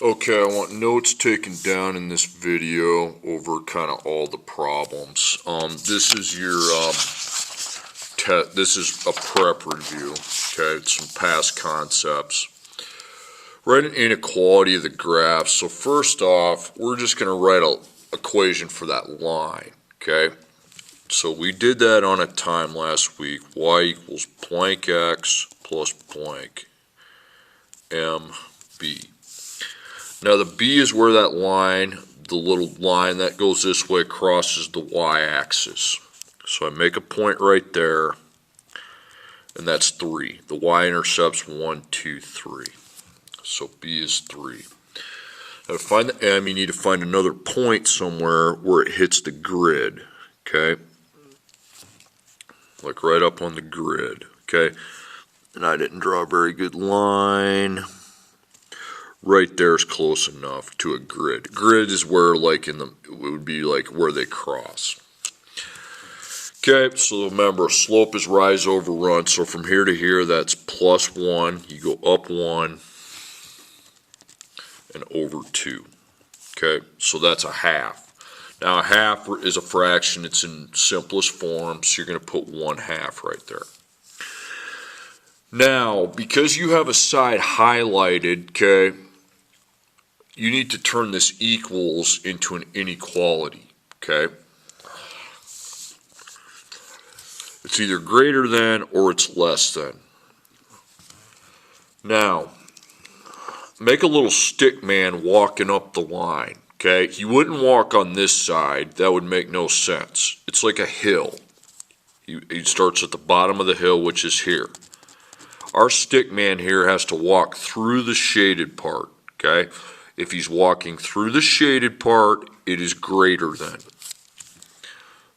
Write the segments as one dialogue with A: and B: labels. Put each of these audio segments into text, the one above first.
A: Okay, I want notes taken down in this video over kind of all the problems. This is your this is a prep review. Okay, it's some past concepts. Write an inequality of the graph. So first off, we're just going to write an equation for that line. Okay, so we did that on a time last week. Y equals blank x plus blank mb. Now the B is where that line, the little line that goes this way, crosses the y-axis. So I make a point right there, and that's 3. The y-intercept's 1, 2, 3. So B is 3. Now to find the M, you need to find another point somewhere where it hits the grid, okay? Like right up on the grid, okay? And I didn't draw a very good line. Right there is close enough to a grid. Grid is where, like, it would be like where they cross. Okay, so remember, slope is rise over run. So from here to here, that's plus 1. You go up 1 and over 2. Okay, so that's a half. Now a half is a fraction. It's in simplest form, so you're going to put 1/2 right there. Now, because you have a side highlighted, okay, you need to turn this equals into an inequality, okay? It's either greater than or it's less than. Now, make a little stick man walking up the line, okay? He wouldn't walk on this side. That would make no sense. It's like a hill. He starts at the bottom of the hill, which is here. Our stick man here has to walk through the shaded part, okay? If he's walking through the shaded part, it is greater than.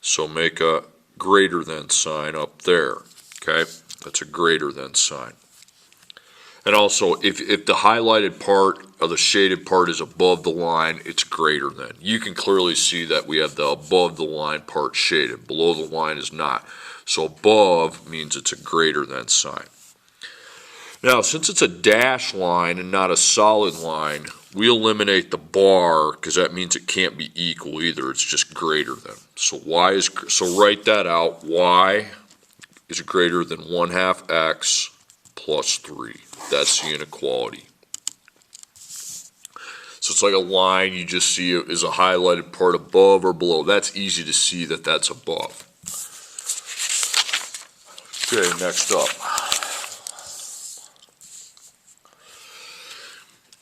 A: So make a greater than sign up there, okay? That's a greater than sign. And also, if the highlighted part of the shaded part is above the line, it's greater than. You can clearly see that we have the above the line part shaded. Below the line is not. So above means it's a greater than sign. Now, since it's a dash line and not a solid line, we eliminate the bar because that means it can't be equal either. It's just greater than. So write that out. Y is greater than 1/2 x plus 3. That's the inequality. So it's like a line. You just see it is a highlighted part above or below. That's easy to see that that's above. Okay, next up.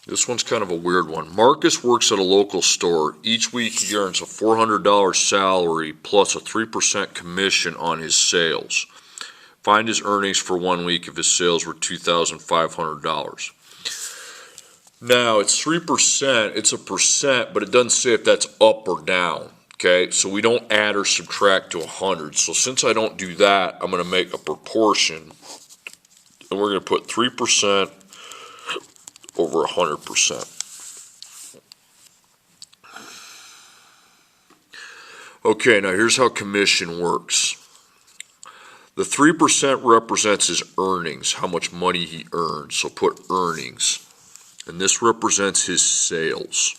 A: This one's kind of a weird one. Marcus works at a local store. Each week he earns a $400 salary plus a 3% commission on his sales. Find his earnings for 1 week if his sales were $2,500. Now, it's 3%. It's a percent, but it doesn't say if that's up or down. Okay, so we don't add or subtract to 100. So since I don't do that, I'm going to make a proportion. And we're going to put 3% over 100%. Okay, now here's how commission works. The 3% represents his earnings, how much money he earns. So put earnings. And this represents his sales.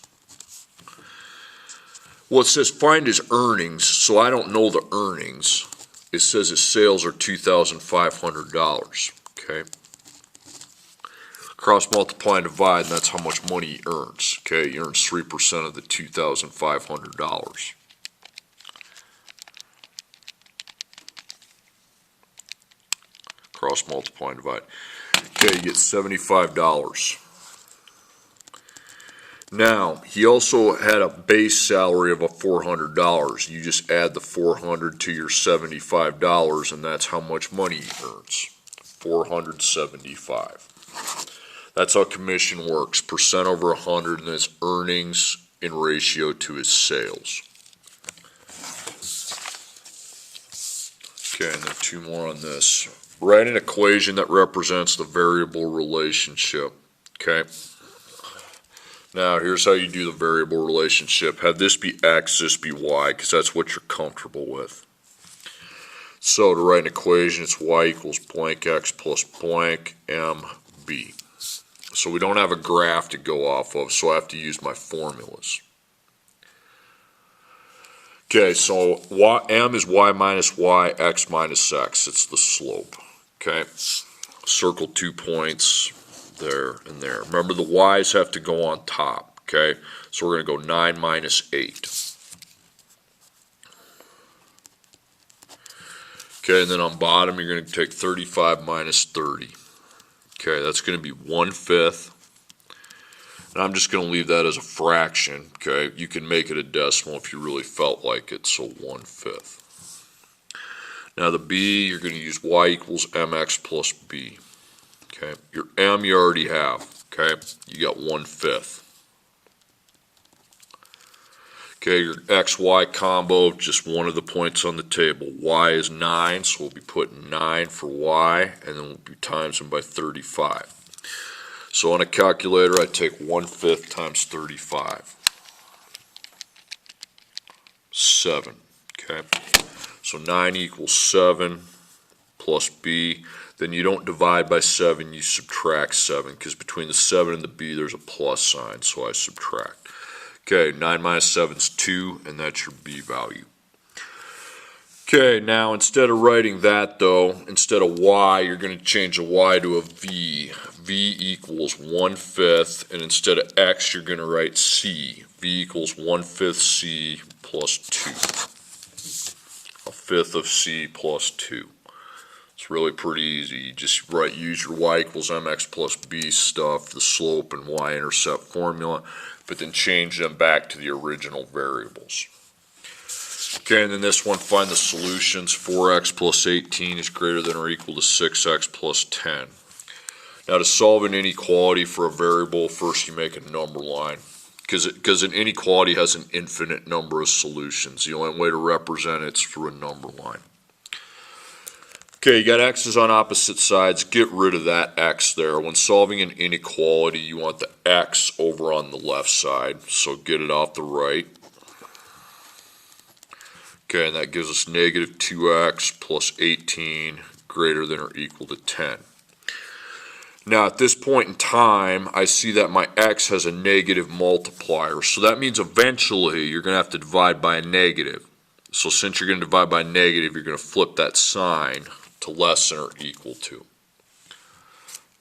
A: Well, it says find his earnings, so I don't know the earnings. It says his sales are $2,500. Okay. Cross multiply and divide, and that's how much money he earns. Okay, he earns 3% of the $2,500. Cross multiply and divide. Okay, you get $75. Now, he also had a base salary of $400. You just add the $400 to your $75, and that's how much money he earns. $475. That's how commission works. Percent over 100, and it's earnings in ratio to his sales. Okay, and then 2 more on this. Write an equation that represents the variable relationship. Okay. Now, here's how you do the variable relationship. Have this be x, this be y, because that's what you're comfortable with. So to write an equation, it's y equals blank x plus blank mb. So we don't have a graph to go off of, so I have to use my formulas. Okay, so m is y minus y, x minus x. It's the slope. Okay, circle 2 points there and there. Remember, the y's have to go on top. Okay, so we're going to go 9 minus 8. Okay, and then on bottom, you're going to take 35 minus 30. Okay, that's going to be 1/5. And I'm just going to leave that as a fraction. Okay, you can make it a decimal if you really felt like it, so 1/5. Now the b, you're going to use y equals mx plus b. Okay, your m you already have. Okay, you got 1/5. Okay, your xy combo, just one of the points on the table. Y is 9, so we'll be putting 9 for y, and then we'll be times them by 35. So on a calculator, I take 1/5 times 35. 7. Okay, so 9 equals 7 plus b. Then you don't divide by 7, you subtract 7, because between the 7 and the b, there's a plus sign, so I subtract. Okay, 9 minus 7 is 2, and that's your b value. Okay, now instead of writing that though, instead of y, you're going to change a y to a v. V equals 1/5, and instead of x, you're going to write c. V equals 1/5 c plus 2. 1/5 of c plus 2. It's really pretty easy. You just use your y equals mx plus b stuff, the slope and y-intercept formula, but then change them back to the original variables. Okay, and then this one, find the solutions. 4x plus 18 is greater than or equal to 6x plus 10. Now to solve an inequality for a variable, first you make a number line, because an inequality has an infinite number of solutions. The only way to represent it is through a number line. Okay, you got x's on opposite sides. Get rid of that x there. When solving an inequality, you want the x over on the left side, so get it off the right. Okay, and that gives us negative 2x plus 18 greater than or equal to 10. Now at this point in time, I see that my x has a negative multiplier, so that means eventually you're going to have to divide by a negative. So since you're going to divide by a negative, you're going to flip that sign to less than or equal to.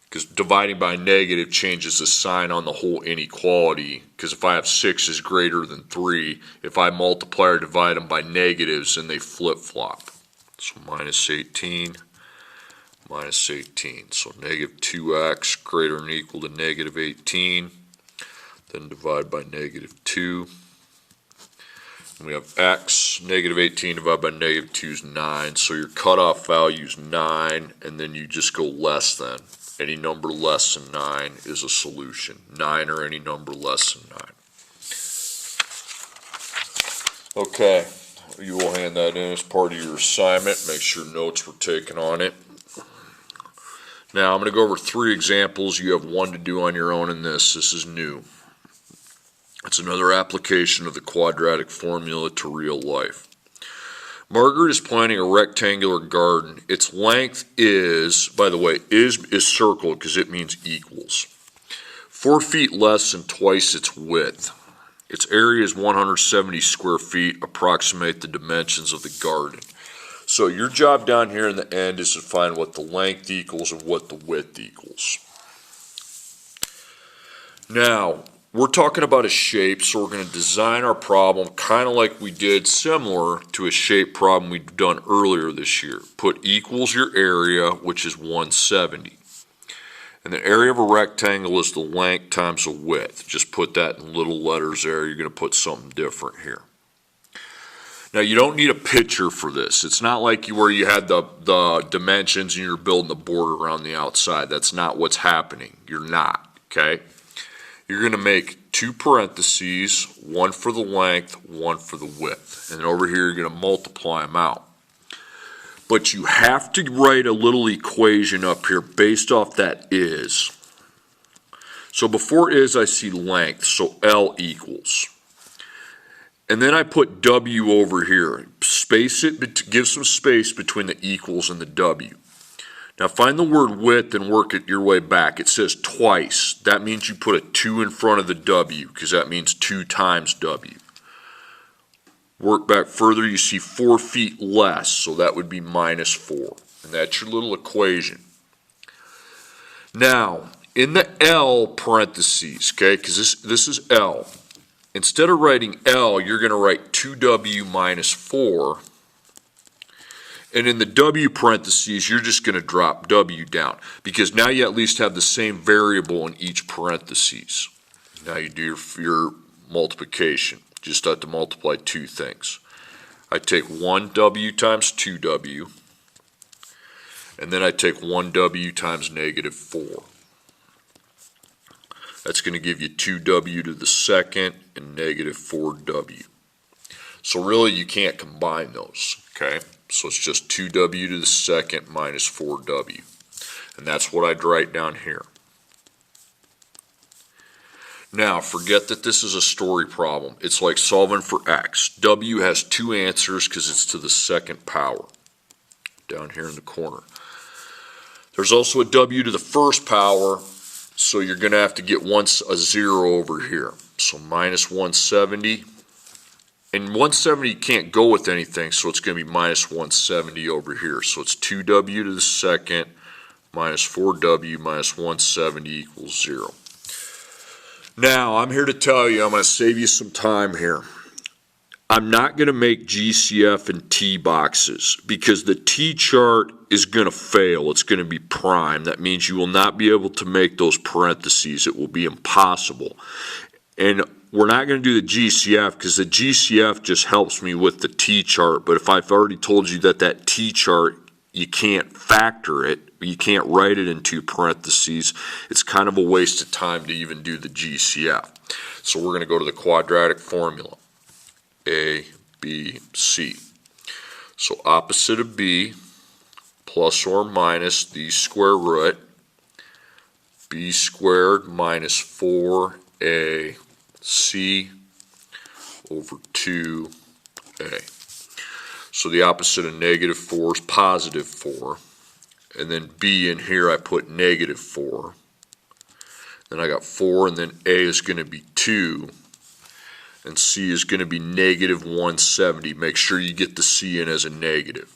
A: Because dividing by negative changes the sign on the whole inequality, because if I have 6 is greater than 3, if I multiply or divide them by negatives, then they flip-flop. So minus 18, minus 18. So negative 2x greater than or equal to negative 18, then divide by negative 2. And we have x, negative 18 divided by negative 2 is 9, so your cutoff value is 9, and then you just go less than. Any number less than 9 is a solution. 9 or any number less than 9. Okay, you will hand that in as part of your assignment. Make sure notes were taken on it. Now I'm going to go over 3 examples. You have 1 to do on your own in this. This is new. It's another application of the quadratic formula to real life. Margaret is planting a rectangular garden. Its length is, by the way, is circled because it means equals. 4 feet less than twice its width. Its area is 170 square feet. Approximate the dimensions of the garden. So your job down here in the end is to find what the length equals and what the width equals. Now, we're talking about a shape, so we're going to design our problem kind of like we did, similar to a shape problem we've done earlier this year. Put equals your area, which is 170. And the area of a rectangle is the length times the width. Just put that in little letters there. You're going to put something different here. Now, you don't need a picture for this. It's not like where you had the dimensions and you're building the border around the outside. That's not what's happening. You're not, okay? You're going to make 2 parentheses, 1 for the length, 1 for the width. And then over here, you're going to multiply them out. But you have to write a little equation up here based off that is. So before is, I see length, so L equals. And then I put W over here. Space it, give some space between the equals and the W. Now find the word width and work it your way back. It says twice. That means you put a 2 in front of the W because that means 2 times W. Work back further, you see 4 feet less, so that would be minus 4. And that's your little equation. Now, in the L parentheses, okay, because this is L, instead of writing L, you're going to write 2W minus 4. And in the W parentheses, you're just going to drop W down because now you at least have the same variable in each parentheses. Now you do your multiplication. Just have to multiply 2 things. I take 1W times 2W, and then I take 1W times negative 4. That's going to give you 2W to the second and negative 4W. So really you can't combine those, okay? So it's just 2W to the second minus 4W. And that's what I'd write down here. Now, forget that this is a story problem. It's like solving for x. W has 2 answers because it's to the second power, down here in the corner. There's also a W to the first power, so you're going to have to get a 0 over here. So minus 170. And 170 can't go with anything, so it's going to be minus 170 over here. So it's 2W to the second minus 4W minus 170 equals 0. Now, I'm here to tell you, I'm going to save you some time here. I'm not going to make GCF and T boxes because the T chart is going to fail. It's going to be prime. That means you will not be able to make those parentheses. It will be impossible. And we're not going to do the GCF because the GCF just helps me with the T chart. But if I've already told you that T chart, you can't factor it, you can't write it into parentheses, it's kind of a waste of time to even do the GCF. So we're going to go to the quadratic formula. A, B, C. So opposite of B, plus or minus the square root, B squared minus 4AC over 2A. So the opposite of negative 4 is positive 4. And then B in here I put negative 4. Then I got 4, and then A is going to be 2. And C is going to be negative 170. Make sure you get the C in as a negative.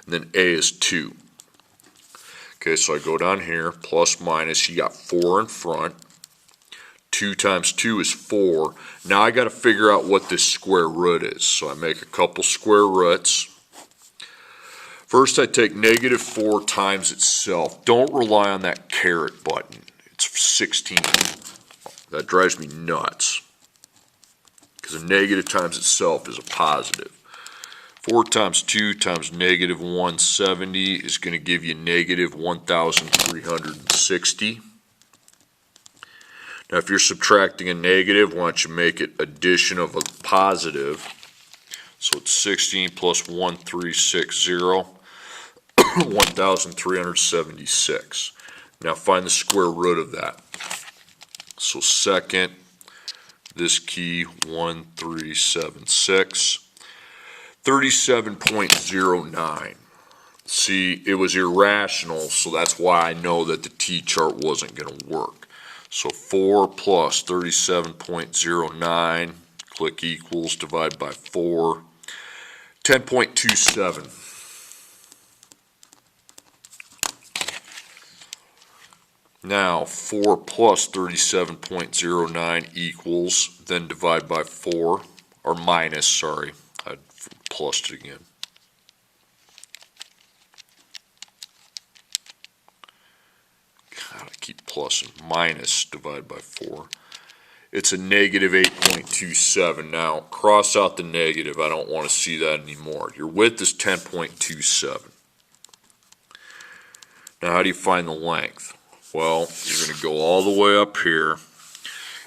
A: And then A is 2. Okay, so I go down here, plus minus, you got 4 in front. 2 times 2 is 4. Now I got to figure out what this square root is. So I make a couple square roots. First I take negative 4 times itself. Don't rely on that caret button. It's 16. That drives me nuts. Because a negative times itself is a positive. 4 times 2 times negative 170 is going to give you negative 1,360. Now if you're subtracting a negative, why don't you make it addition of a positive. So it's 16 plus 1,360, 1,376. Now find the square root of that. So second, this key 1,376, 37.09. See, it was irrational, so that's why I know that the T chart wasn't going to work. So 4 plus 37.09, click equals, divide by 4, 10.27. Now 4 plus 37.09 equals, then divide by 4, or minus, sorry, I plussed it again. God, I keep plussing. Minus divided by 4. It's a negative 8.27. Now, cross out the negative. I don't want to see that anymore. Your width is 10.27. Now, how do you find the length? Well, you're going to go all the way up here.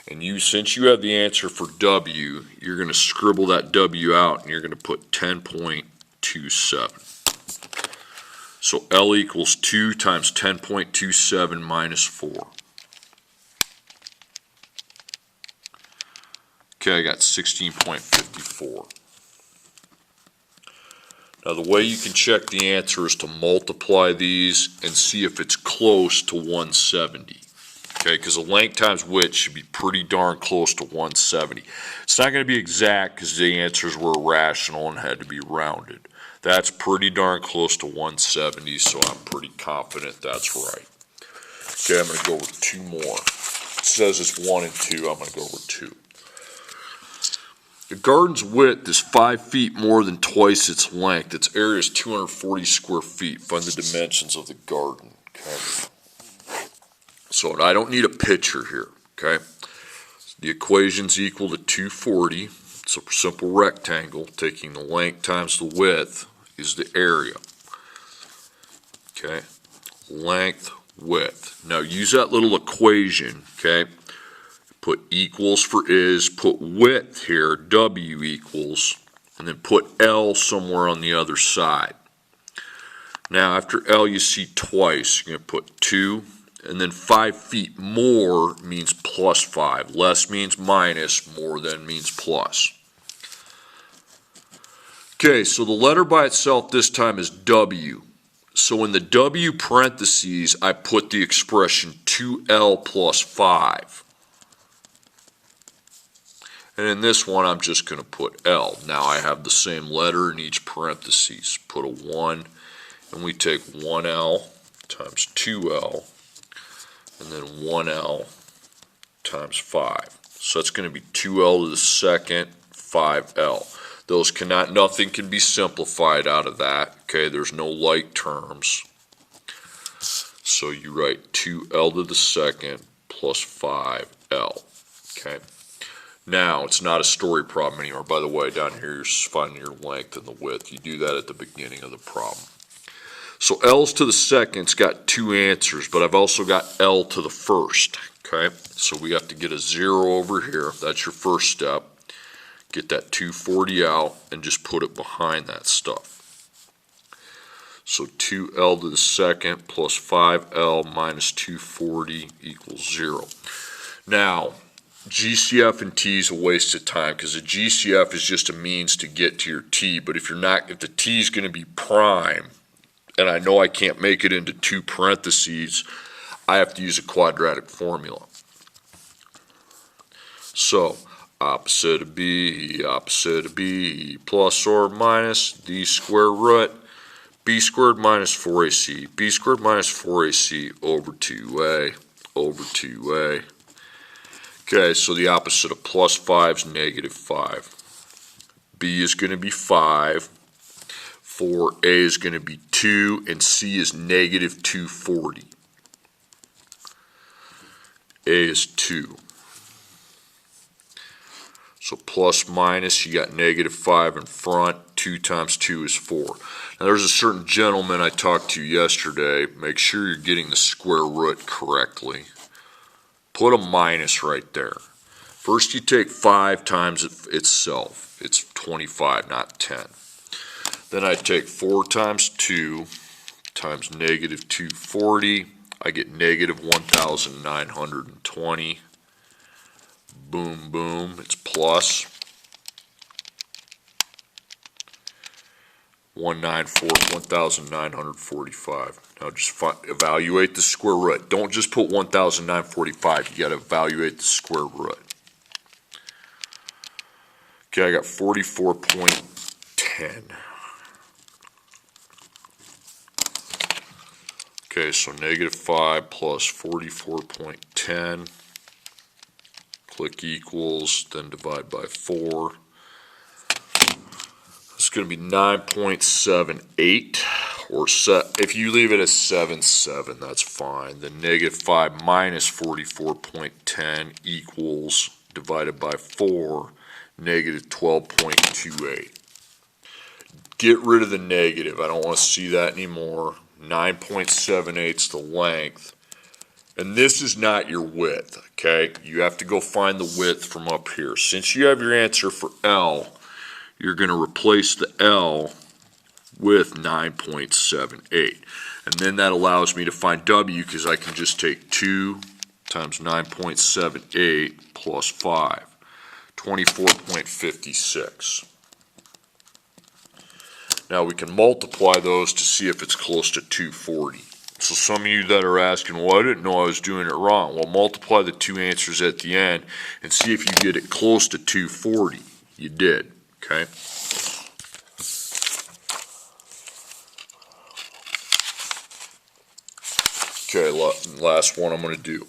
A: And since you have the answer for W, you're going to scribble that W out, and you're going to put 10.27. So L equals 2 times 10.27 minus 4. Okay, I got 16.54. Now Now the way you can check the answer is to multiply these and see if it's close to 170. Okay, because the length times width should be pretty darn close to 170. It's not going to be exact because the answers were irrational and had to be rounded. That's pretty darn close to 170, so I'm pretty confident that's right. Okay, I'm going to go over two more. It says it's 1 and 2. I'm going to go over 2. The garden's width is 5 feet more than twice its length. Its area is 240 square feet. Find the dimensions of the garden. Okay. So I don't need a picture here. Okay. The equation's equal to 240. It's a simple rectangle. Taking the length times the width is the area. Okay. Length, width. Now use that little equation. Okay. Put equals for is, put width here, W equals, and then put L somewhere on the other side. Now after L you see twice, you're going to put 2, and then 5 feet more means plus 5. Less means minus, more than means plus. Okay, so the letter by itself this time is W. So in the W parentheses, I put the expression 2L plus 5. And in this one, I'm just going to put L. Now I have the same letter in each parentheses. Put a 1, and we take 1L times 2L, and then 1L times 5. So that's going to be 2L to the second, 5L. Those cannot, nothing can be simplified out of that. Okay, there's no like terms. So you write 2L to the second plus 5L. Okay. Now, it's not a story problem anymore. By the way, down here, you're finding your length and the width. You do that at the beginning of the problem. So L's to the second's got 2 answers, but I've also got L to the first. Okay, so we have to get a 0 over here. That's your first step. Get that 240 out and just put it behind that stuff. So 2L to the second plus 5L minus 240 equals 0. Now, GCF and T is a waste of time because the GCF is just a means to get to your T, but if the T is going to be prime, and I know I can't make it into 2 parentheses, I have to use a quadratic formula. So, opposite of B, plus or minus D square root, B squared minus 4AC, B squared minus 4AC over 2A, over 2A. Okay, so the opposite of plus 5 is negative 5. B is going to be 5, 4A is going to be 2, and C is negative 240. A is 2. So plus minus, you got negative 5 in front, 2 times 2 is 4. Now there's a certain gentleman I talked to yesterday. Make sure you're getting the square root correctly. Put a minus right there. First you take 5 times itself. It's 25, not 10. Then I take 4 times 2 times negative 240. I get negative 1,920. Boom, boom. It's plus 1,945. Now just evaluate the square root. Don't just put 1,945. You got to evaluate the square root. Okay, I got 44.10. Okay, so negative 5 plus 44.10. Click equals, then divide by 4. It's going to be 9.78, or if you leave it as 77, that's fine. Then negative 5 minus 44.10 equals, divided by 4, negative 12.28. Get rid of the negative. I don't want to see that anymore. 9.78 is the length. And this is not your width, okay? You have to go find the width from up here. Since you have your answer for L, you're going to replace the L with 9.78. And then that allows me to find W because I can just take 2 times 9.78 plus 5, 24.56. Now we can multiply those to see if it's close to 240. So some of you that are asking, well, I didn't know I was doing it wrong. Well, multiply the two answers at the end and see if you get it close to 240. You did, okay? Okay, last one I'm going to do.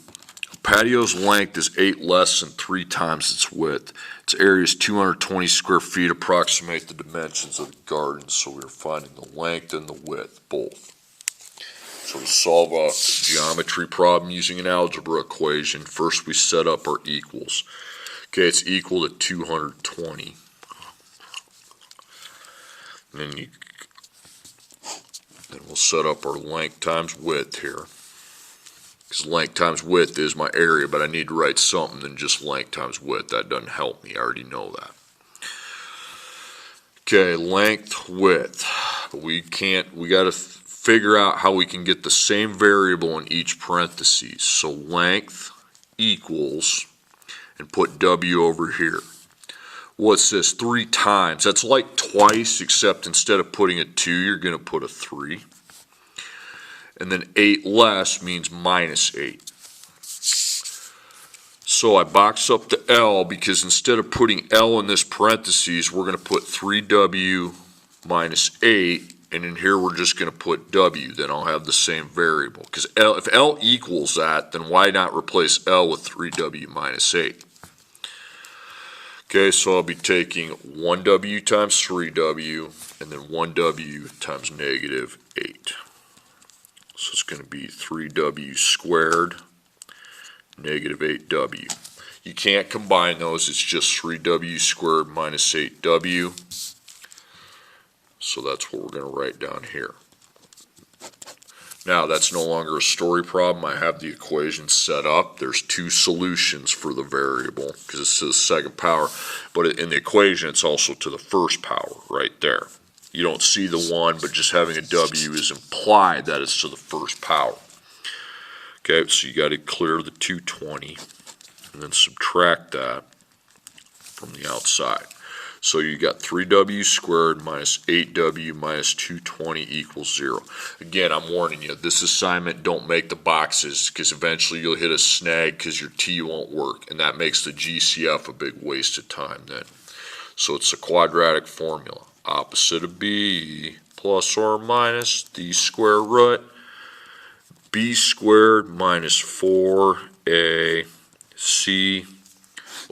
A: A patio's length is 8 less than 3 times its width. Its area is 220 square feet. Approximate the dimensions of the garden. So we're finding the length and the width, both. So to solve a geometry problem using an algebra equation, first we set up our equals. Okay, it's equal to 220. And then we'll set up our length times width here. Because length times width is my area, but I need to write something than just length times width. That doesn't help me. I already know that. Okay, length, width. We got to figure out how we can get the same variable in each parentheses. So length equals, and put W over here. What's this? 3 times. That's like twice, except instead of putting a 2, you're going to put a 3. And then 8 less means minus 8. So I box up the L because instead of putting L in this parentheses, we're going to put 3W minus 8. And in here we're just going to put W, then I'll have the same variable. Because if L equals that, then why not replace L with 3W minus 8? Okay, so I'll be taking 1W times 3W, and then 1W times negative 8. So it's going to be 3W squared, negative 8W. You can't combine those, it's just 3W squared minus 8W. So that's what we're going to write down here. Now that's no longer a story problem. I have the equation set up. There's 2 solutions for the variable because it's to the second power. But in the equation it's also to the first power right there. You don't see the 1, but just having a W is implied that it's to the first power. Okay, so you got to clear the 220 and then subtract that from the outside. So you got 3W squared minus 8W minus 220 equals 0. Again, I'm warning you, this assignment, don't make the boxes because eventually you'll hit a snag because your T won't work. And that makes the GCF a big waste of time then. So it's a quadratic formula. Opposite of B plus or minus the square root. B squared minus 4AC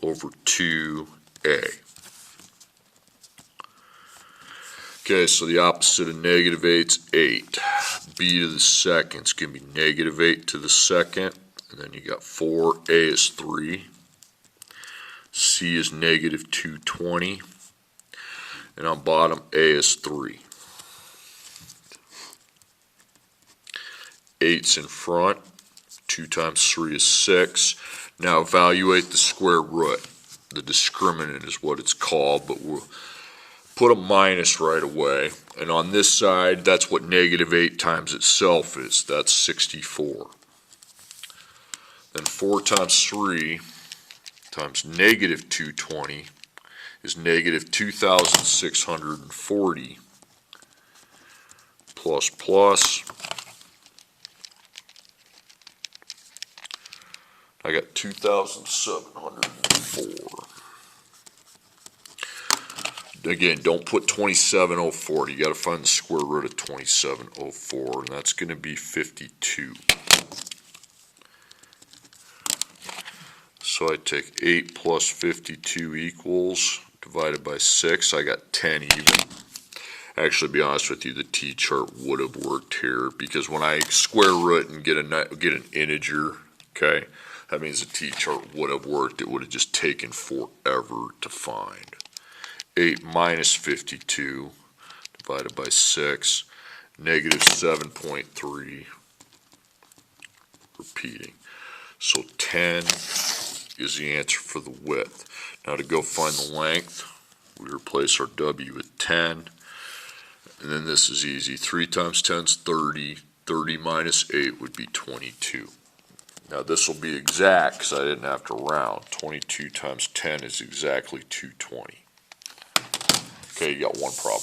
A: over 2A. Okay, so the opposite of negative 8 is 8. B to the second is going to be negative 8 to the second. And then you got 4. A is 3. C is negative 220. And on bottom, A is 3. 8's in front. 2 times 3 is 6. Now evaluate the square root. The discriminant is what it's called, but we'll put a minus right away, and on this side, that's what negative 8 times itself is. That's 64. Then 4 times 3 times negative 220 is negative 2,640 plus. I got 2,704. Again, don't put 2704. You got to find the square root of 2704, and that's going to be 52. So I take 8 plus 52 equals, divided by 6, I got 10 even. Actually, to be honest with you, the T-chart would have worked here, because when I square root and get an integer, okay, that means the T-chart would have worked. It would have just taken forever to find. 8 minus 52 divided by 6, negative 7.3, repeating. So 10 is the answer for the width. Now to go find the length, we replace our W with 10, and then this is easy. 3 times 10 is 30. 30 minus 8 would be 22. Now this will be exact because I didn't have to round. 22 times 10 is exactly 220. Okay, you got one problem.